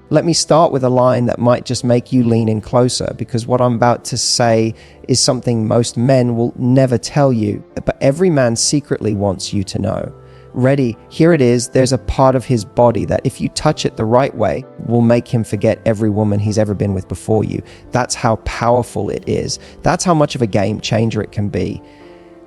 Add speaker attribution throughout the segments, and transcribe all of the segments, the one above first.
Speaker 1: Let me start with a line that might just make you lean in closer, because what I'm about to say is something most men will never tell you, but every man secretly wants you to know. Ready? Here it is. There's a part of his body that if you touch it the right way will make him forget every woman he's ever been with before you. That's how powerful it is. That's how much of a game changer it can be.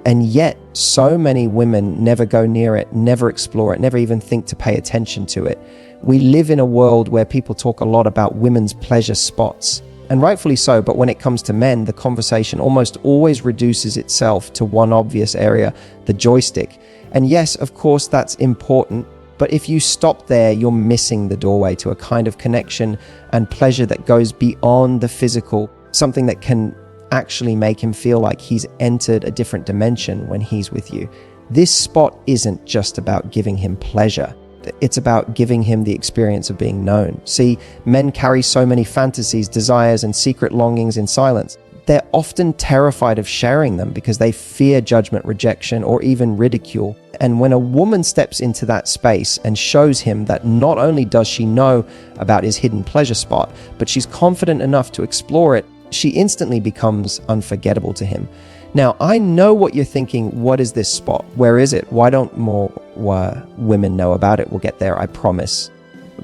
Speaker 1: And yet, so many women never go near it, never explore it, never even think to pay attention to it. We live in a world where people talk a lot about women's pleasure spots, and rightfully so, but when it comes to men, the conversation almost always reduces itself to one obvious area, the joystick. And yes, of course, that's important, but if you stop there, you're missing the doorway to a kind of connection and pleasure that goes beyond the physical, something that can actually make him feel like he's entered a different dimension when he's with you. This spot isn't just about giving him pleasure. It's about giving him the experience of being known. See, men carry so many fantasies, desires, and secret longings in silence. They're often terrified of sharing them because they fear judgment, rejection, or even ridicule. And when a woman steps into that space and shows him that not only does she know about his hidden pleasure spot, but she's confident enough to explore it, she instantly becomes unforgettable to him. Now, I know what you're thinking. What is this spot? Where is it? Why don't more women know about it? We'll get there, I promise.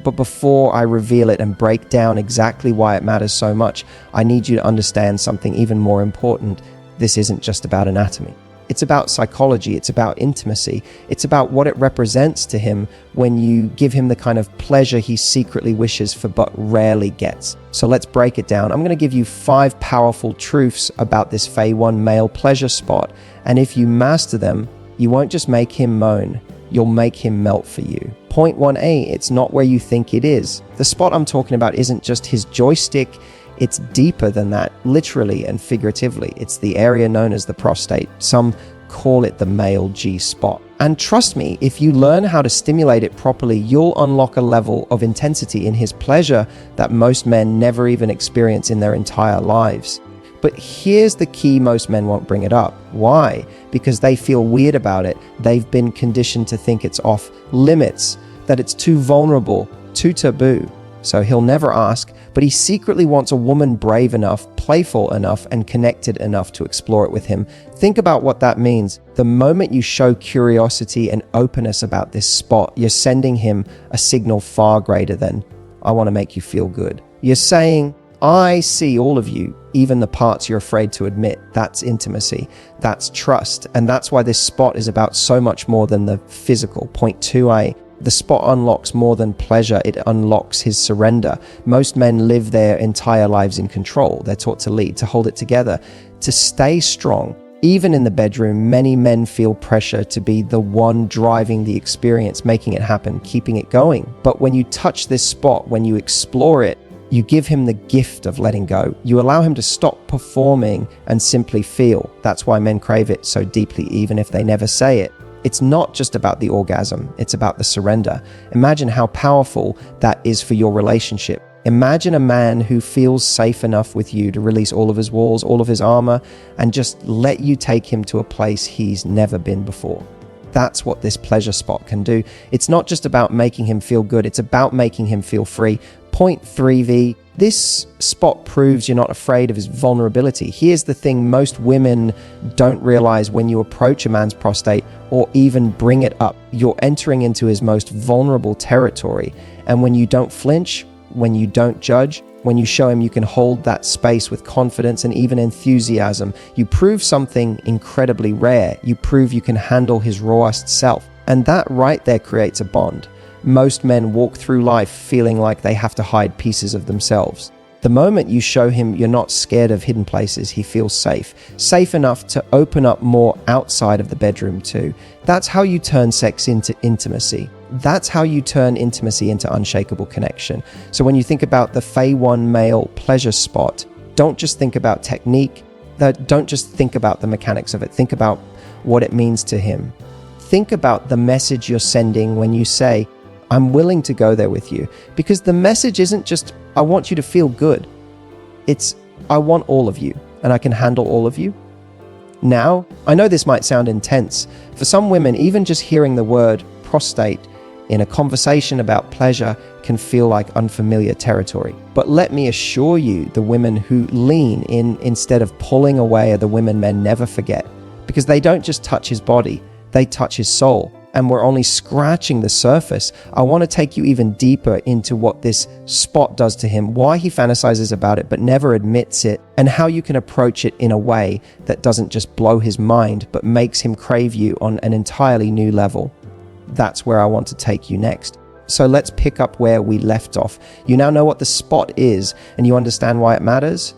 Speaker 1: But before I reveal it and break down exactly why it matters so much, I need you to understand something even more important. This isn't just about anatomy. It's about psychology. It's about intimacy. It's about what it represents to him when you give him the kind of pleasure he secretly wishes for but rarely gets. So let's break it down. I'm going to give you 5 powerful truths about this Phase 1 male pleasure spot. And if you master them, you won't just make him moan, you'll make him melt for you. Point 1A, it's not where you think it is. The spot I'm talking about isn't just his joystick. It's deeper than that, literally and figuratively. It's the area known as the prostate. Some call it the male G spot. And trust me, if you learn how to stimulate it properly, you'll unlock a level of intensity in his pleasure that most men never even experience in their entire lives. But here's the key: most men won't bring it up. Why? Because they feel weird about it. They've been conditioned to think it's off limits, that it's too vulnerable, too taboo. So he'll never ask, but he secretly wants a woman brave enough, playful enough, and connected enough to explore it with him. Think about what that means. The moment you show curiosity and openness about this spot, you're sending him a signal far greater than, I want to make you feel good. You're saying, I see all of you, even the parts you're afraid to admit. That's intimacy. That's trust. And that's why this spot is about so much more than the physical. Point 2A. The spot unlocks more than pleasure, it unlocks his surrender. Most men live their entire lives in control. They're taught to lead, to hold it together, to stay strong. Even in the bedroom, many men feel pressure to be the one driving the experience, making it happen, keeping it going. But when you touch this spot, when you explore it, you give him the gift of letting go. You allow him to stop performing and simply feel. That's why men crave it so deeply, even if they never say it. It's not just about the orgasm, it's about the surrender. Imagine how powerful that is for your relationship. Imagine a man who feels safe enough with you to release all of his walls, all of his armor, and just let you take him to a place he's never been before. That's what this pleasure spot can do. It's not just about making him feel good, it's about making him feel free. Point 3V, this spot proves you're not afraid of his vulnerability. Here's the thing most women don't realize: when you approach a man's prostate or even bring it up, you're entering into his most vulnerable territory. And when you don't flinch, when you don't judge, when you show him you can hold that space with confidence and even enthusiasm, you prove something incredibly rare. You prove you can handle his rawest self. And that right there creates a bond. Most men walk through life feeling like they have to hide pieces of themselves. The moment you show him you're not scared of hidden places, he feels safe enough to open up more outside of the bedroom too. That's how you turn sex into intimacy. That's how you turn intimacy into unshakable connection. So when you think about the Phase 1 male pleasure spot, don't just think about technique. Don't just think about the mechanics of it. Think about what it means to him. Think about the message you're sending when you say, I'm willing to go there with you. Because the message isn't just, I want you to feel good. It's, I want all of you, and I can handle all of you. Now, I know this might sound intense. For some women, even just hearing the word prostate in a conversation about pleasure can feel like unfamiliar territory. But let me assure you, the women who lean in instead of pulling away are the women men never forget, because they don't just touch his body, they touch his soul. And we're only scratching the surface. I want to take you even deeper into what this spot does to him, why he fantasizes about it but never admits it, and how you can approach it in a way that doesn't just blow his mind but makes him crave you on an entirely new level. That's where I want to take you next. So let's pick up where we left off. You now know what the spot is, and you understand why it matters,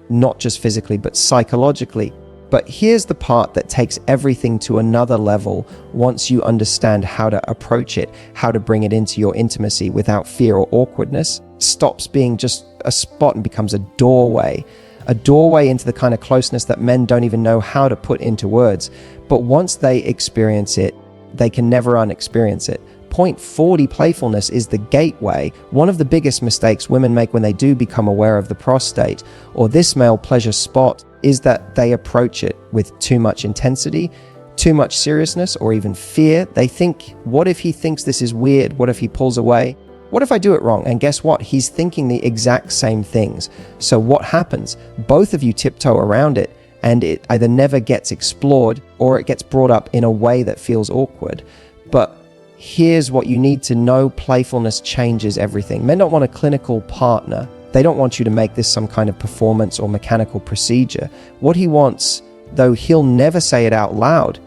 Speaker 1: not just physically but psychologically. But here's the part that takes everything to another level once you understand how to approach it, how to bring it into your intimacy without fear or awkwardness. Stops being just a spot and becomes a doorway into the kind of closeness that men don't even know how to put into words. But once they experience it, they can never unexperience it. Point 40 playfulness is the gateway. One of the biggest mistakes women make when they do become aware of the prostate or this male pleasure spot is that they approach it with too much intensity, too much seriousness, or even fear. They think, what if he thinks this is weird? What if he pulls away? What if I do it wrong? And guess what? He's thinking the exact same things. So what happens? Both of you tiptoe around it, and it either never gets explored or it gets brought up in a way that feels awkward. But here's what you need to know. Playfulness changes everything. Men don't want a clinical partner. They don't want you to make this some kind of performance or mechanical procedure. What he wants, though he'll never say it out loud,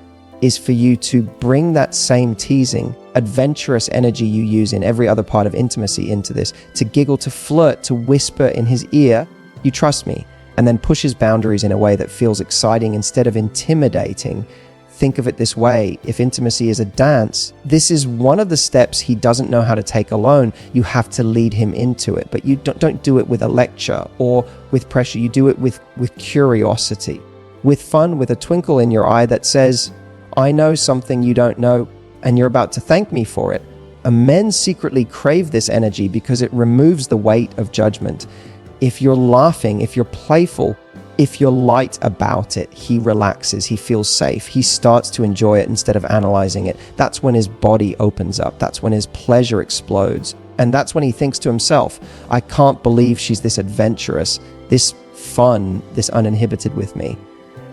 Speaker 1: is for you to bring that same teasing, adventurous energy you use in every other part of intimacy into this, to giggle, to flirt, to whisper in his ear, "You trust me," and then push his boundaries in a way that feels exciting instead of intimidating. Think of it this way: if intimacy is a dance, this is one of the steps he doesn't know how to take alone. You have to lead him into it, but you don't do it with a lecture or with pressure. You do it with curiosity, with fun, with a twinkle in your eye that says, "I know something you don't know, and you're about to thank me for it." Men secretly crave this energy because it removes the weight of judgment. If you're laughing, if you're playful, if you're light about it, he relaxes, he feels safe, he starts to enjoy it instead of analyzing it. That's when his body opens up, that's when his pleasure explodes. And that's when he thinks to himself, "I can't believe she's this adventurous, this fun, this uninhibited with me."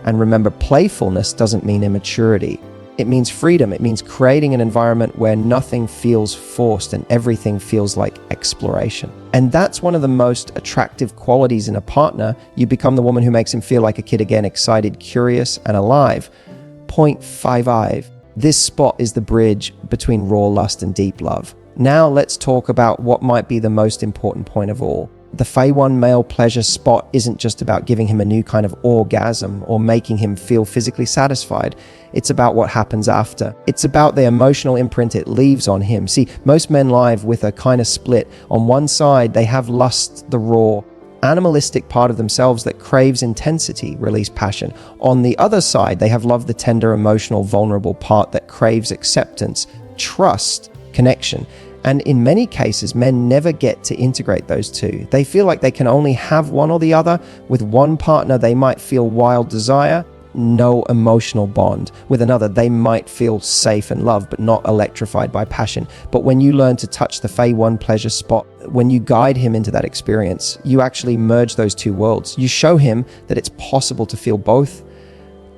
Speaker 1: And remember, playfulness doesn't mean immaturity. It means freedom. It means creating an environment where nothing feels forced and everything feels like exploration. And that's one of the most attractive qualities in a partner. You become the woman who makes him feel like a kid again, excited, curious, and alive. Point 55. This spot is the bridge between raw lust and deep love. Now let's talk about what might be the most important point of all. The Phase 1 male pleasure spot isn't just about giving him a new kind of orgasm or making him feel physically satisfied. It's about what happens after. It's about the emotional imprint it leaves on him. See, most men live with a kind of split. On one side, they have lust, the raw, animalistic part of themselves that craves intensity, release passion. On the other side, they have love, the tender, emotional, vulnerable part that craves acceptance, trust, connection. And in many cases, men never get to integrate those two. They feel like they can only have one or the other. With one partner, they might feel wild desire, no emotional bond. With another, they might feel safe and loved, but not electrified by passion. But when you learn to touch the Phase 1 pleasure spot, when you guide him into that experience, you actually merge those two worlds. You show him that it's possible to feel both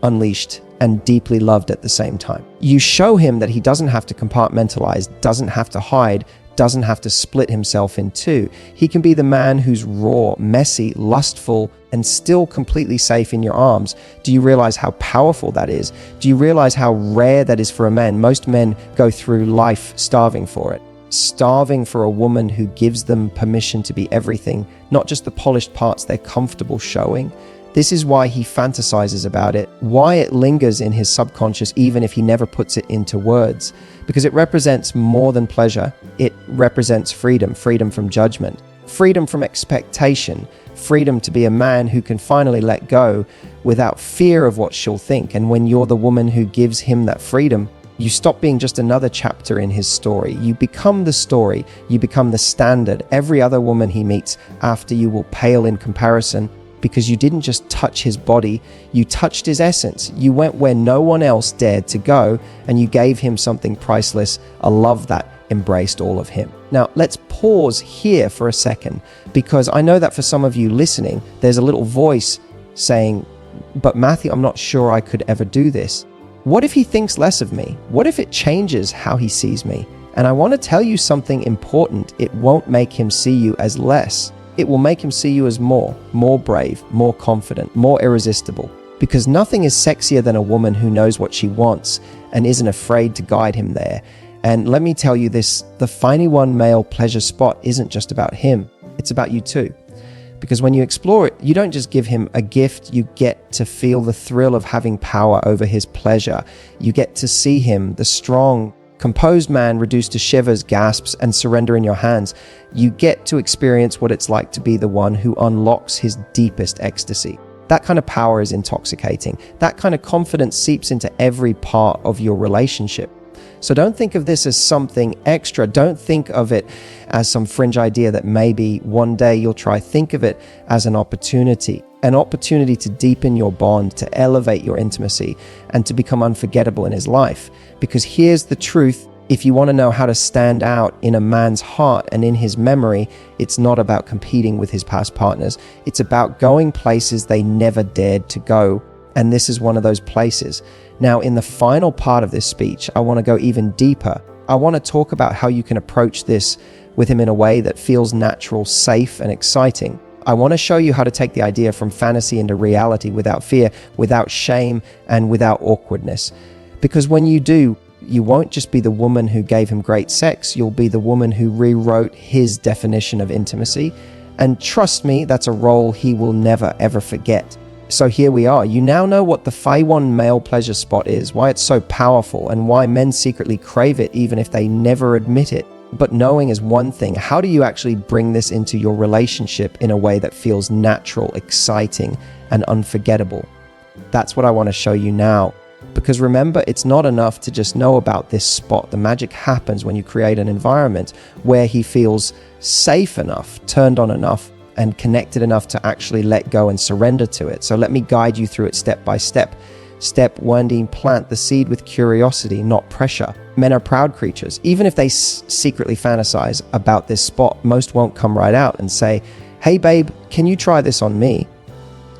Speaker 1: unleashed and deeply loved at the same time. You show him that he doesn't have to compartmentalize, doesn't have to hide, doesn't have to split himself in two. He can be the man who's raw, messy, lustful, and still completely safe in your arms. Do you realize how powerful that is? Do you realize how rare that is for a man? Most men go through life starving for it. Starving for a woman who gives them permission to be everything, not just the polished parts they're comfortable showing. This is why he fantasizes about it, why it lingers in his subconscious even if he never puts it into words. Because it represents more than pleasure. It represents freedom, freedom from judgment, freedom from expectation, freedom to be a man who can finally let go without fear of what she'll think. And when you're the woman who gives him that freedom, you stop being just another chapter in his story. You become the story. You become the standard. Every other woman he meets after you will pale in comparison, because you didn't just touch his body, you touched his essence. You went where no one else dared to go, and you gave him something priceless, a love that embraced all of him. Now, let's pause here for a second, because I know that for some of you listening, there's a little voice saying, but Matthew, I'm not sure I could ever do this. What if he thinks less of me? What if it changes how he sees me? And I want to tell you something important. It won't make him see you as less. It will make him see you as more brave, more confident, more irresistible. Because nothing is sexier than a woman who knows what she wants and isn't afraid to guide him there. And let me tell you this, the finding one male pleasure spot isn't just about him. It's about you too. Because when you explore it, you don't just give him a gift, you get to feel the thrill of having power over his pleasure. You get to see him, the strong, composed man reduced to shivers, gasps, and surrender in your hands. You get to experience what it's like to be the one who unlocks his deepest ecstasy. That kind of power is intoxicating. That kind of confidence seeps into every part of your relationship. So don't think of this as something extra. Don't think of it as some fringe idea that maybe one day you'll try. Think of it as an opportunity to deepen your bond, to elevate your intimacy, and to become unforgettable in his life. Because here's the truth. If you want to know how to stand out in a man's heart and in his memory, it's not about competing with his past partners. It's about going places they never dared to go. And this is one of those places. Now, in the final part of this speech, I want to go even deeper. I want to talk about how you can approach this with him in a way that feels natural, safe, and exciting. I want to show you how to take the idea from fantasy into reality without fear, without shame, and without awkwardness. Because when you do, you won't just be the woman who gave him great sex, you'll be the woman who rewrote his definition of intimacy. And trust me, that's a role he will never ever forget. So here we are. You now know what the Phi-1 male pleasure spot is, why it's so powerful, and why men secretly crave it even if they never admit it. But knowing is one thing. How do you actually bring this into your relationship in a way that feels natural, exciting, and unforgettable? That's what I want to show you now. Because remember, it's not enough to just know about this spot. The magic happens when you create an environment where he feels safe enough, turned on enough, and connected enough to actually let go and surrender to it. So let me guide you through it step by step. Step 1, plant the seed with curiosity, not pressure. Men are proud creatures. Even if they secretly fantasize about this spot, most won't come right out and say, hey babe, can you try this on me?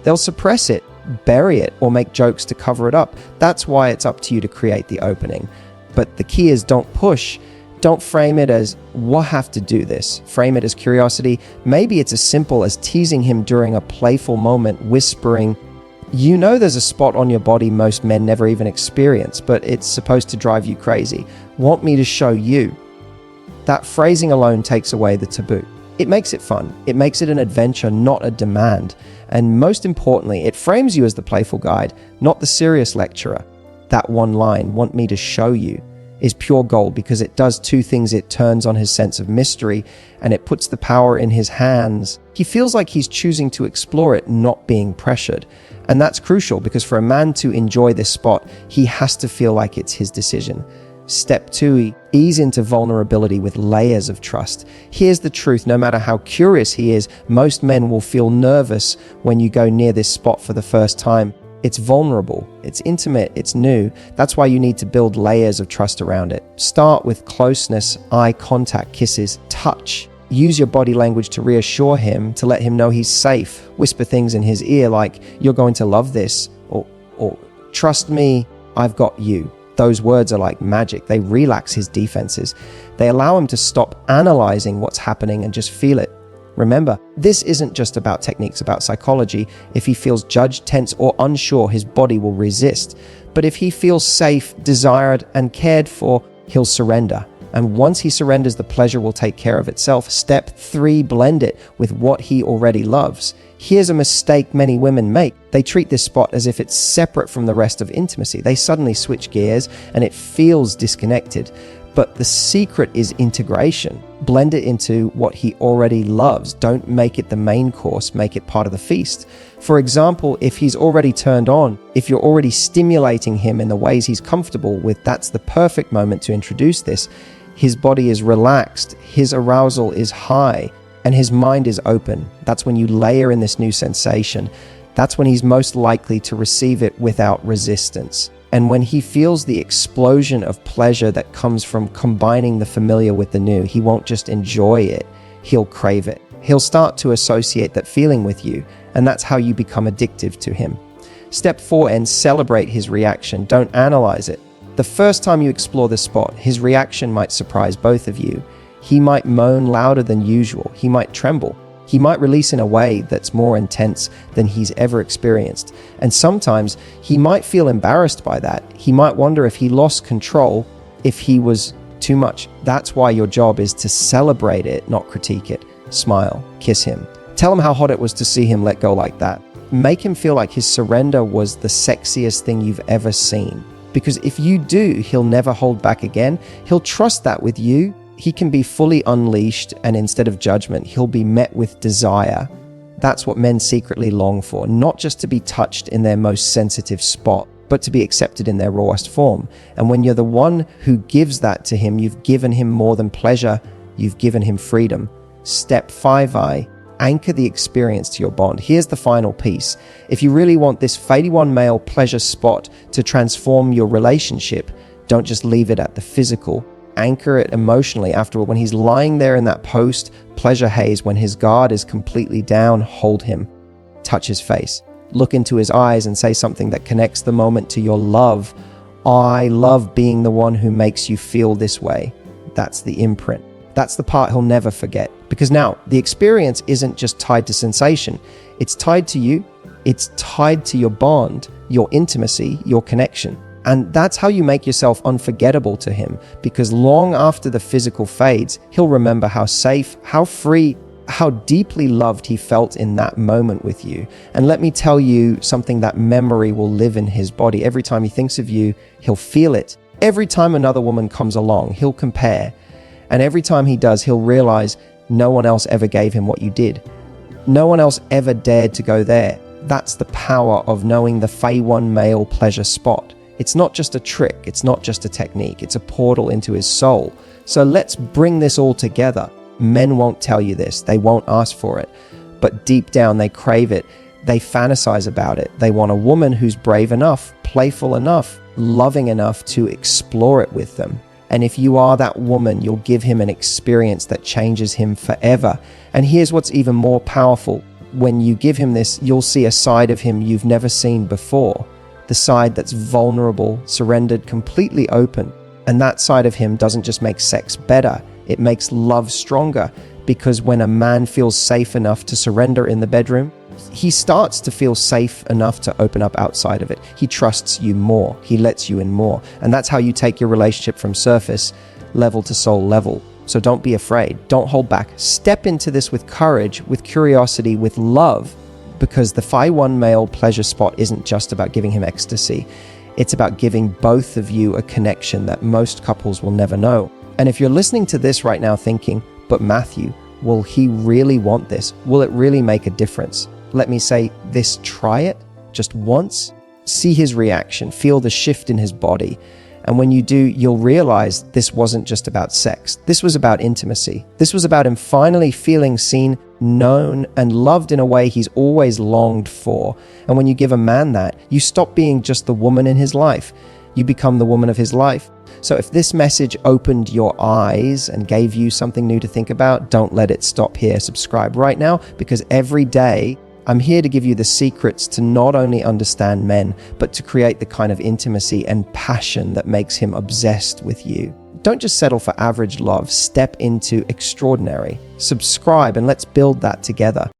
Speaker 1: They'll suppress it, bury it, or make jokes to cover it up. That's why it's up to you to create the opening. But the key is don't push. Don't frame it as, we'll have to do this. Frame it as curiosity. Maybe it's as simple as teasing him during a playful moment, whispering, you know there's a spot on your body most men never even experience, but it's supposed to drive you crazy. Want me to show you? That phrasing alone takes away the taboo. It makes it fun. It makes it an adventure, not a demand. And most importantly, it frames you as the playful guide, not the serious lecturer. That one line, want me to show you, is pure gold because it does two things. It turns on his sense of mystery and it puts the power in his hands. He feels like he's choosing to explore it, not being pressured. And that's crucial because for a man to enjoy this spot, he has to feel like it's his decision. Step 2, ease into vulnerability with layers of trust. Here's the truth, no matter how curious he is, most men will feel nervous when you go near this spot for the first time. It's vulnerable, it's intimate, it's new. That's why you need to build layers of trust around it. Start with closeness, eye contact, kisses, touch. Use your body language to reassure him, to let him know he's safe. Whisper things in his ear like, you're going to love this, or trust me, I've got you. Those words are like magic. They relax his defenses. They allow him to stop analyzing what's happening and just feel it. Remember, this isn't just about techniques, about psychology. If he feels judged, tense, or unsure, his body will resist. But if he feels safe, desired, and cared for, he'll surrender. And once he surrenders, the pleasure will take care of itself. Step 3, blend it with what he already loves. Here's a mistake many women make. They treat this spot as if it's separate from the rest of intimacy. They suddenly switch gears and it feels disconnected. But the secret is integration. Blend it into what he already loves. Don't make it the main course, make it part of the feast. For example, if he's already turned on, if you're already stimulating him in the ways he's comfortable with, that's the perfect moment to introduce this. His body is relaxed, his arousal is high, and his mind is open. That's when you layer in this new sensation. That's when he's most likely to receive it without resistance. And when he feels the explosion of pleasure that comes from combining the familiar with the new, he won't just enjoy it, he'll crave it. He'll start to associate that feeling with you, and that's how you become addictive to him. Step 4, and celebrate his reaction. Don't analyze it. The first time you explore this spot, his reaction might surprise both of you. He might moan louder than usual. He might tremble. He might release in a way that's more intense than he's ever experienced. And sometimes he might feel embarrassed by that. He might wonder if he lost control, if he was too much. That's why your job is to celebrate it, not critique it. Smile, kiss him. Tell him how hot it was to see him let go like that. Make him feel like his surrender was the sexiest thing you've ever seen. Because if you do, he'll never hold back again. He'll trust that with you. He can be fully unleashed, and instead of judgment, he'll be met with desire. That's what men secretly long for, not just to be touched in their most sensitive spot, but to be accepted in their rawest form. And when you're the one who gives that to him, you've given him more than pleasure, you've given him freedom. Step 5I, anchor the experience to your bond. Here's the final piece. If you really want this Fade One male pleasure spot to transform your relationship, don't just leave it at the physical. Anchor it emotionally afterward. When he's lying there in that post-pleasure haze, when his guard is completely down, hold him. Touch his face. Look into his eyes and say something that connects the moment to your love. I love being the one who makes you feel this way. That's the imprint. That's the part he'll never forget. Because now, the experience isn't just tied to sensation. It's tied to you. It's tied to your bond, your intimacy, your connection. And that's how you make yourself unforgettable to him, because long after the physical fades, he'll remember how safe, how free, how deeply loved he felt in that moment with you. And let me tell you something, that memory will live in his body. Every time he thinks of you, he'll feel it. Every time another woman comes along, he'll compare. And every time he does, he'll realize no one else ever gave him what you did. No one else ever dared to go there. That's the power of knowing the Fade One male pleasure spot. It's not just a trick, it's not just a technique, it's a portal into his soul. So let's bring this all together. Men won't tell you this, they won't ask for it, but deep down they crave it, they fantasize about it. They want a woman who's brave enough, playful enough, loving enough to explore it with them. And if you are that woman, you'll give him an experience that changes him forever. And here's what's even more powerful. When you give him this, you'll see a side of him you've never seen before. The side that's vulnerable, surrendered, completely open. And that side of him doesn't just make sex better, it makes love stronger. Because when a man feels safe enough to surrender in the bedroom, he starts to feel safe enough to open up outside of it. He trusts you more, he lets you in more. And that's how you take your relationship from surface level to soul level. So don't be afraid, don't hold back. Step into this with courage, with curiosity, with love. Because the Fade One male pleasure spot isn't just about giving him ecstasy. It's about giving both of you a connection that most couples will never know. And if you're listening to this right now thinking, but Matthew, will he really want this? Will it really make a difference? Let me say this, try it just once. See his reaction, feel the shift in his body. And when you do, you'll realize this wasn't just about sex. This was about intimacy. This was about him finally feeling seen, known, and loved in a way he's always longed for. And when you give a man that, you stop being just the woman in his life. You become the woman of his life. So if this message opened your eyes and gave you something new to think about, don't let it stop here. Subscribe right now, because every day I'm here to give you the secrets to not only understand men, but to create the kind of intimacy and passion that makes him obsessed with you. Don't just settle for average love, step into extraordinary. Subscribe and let's build that together.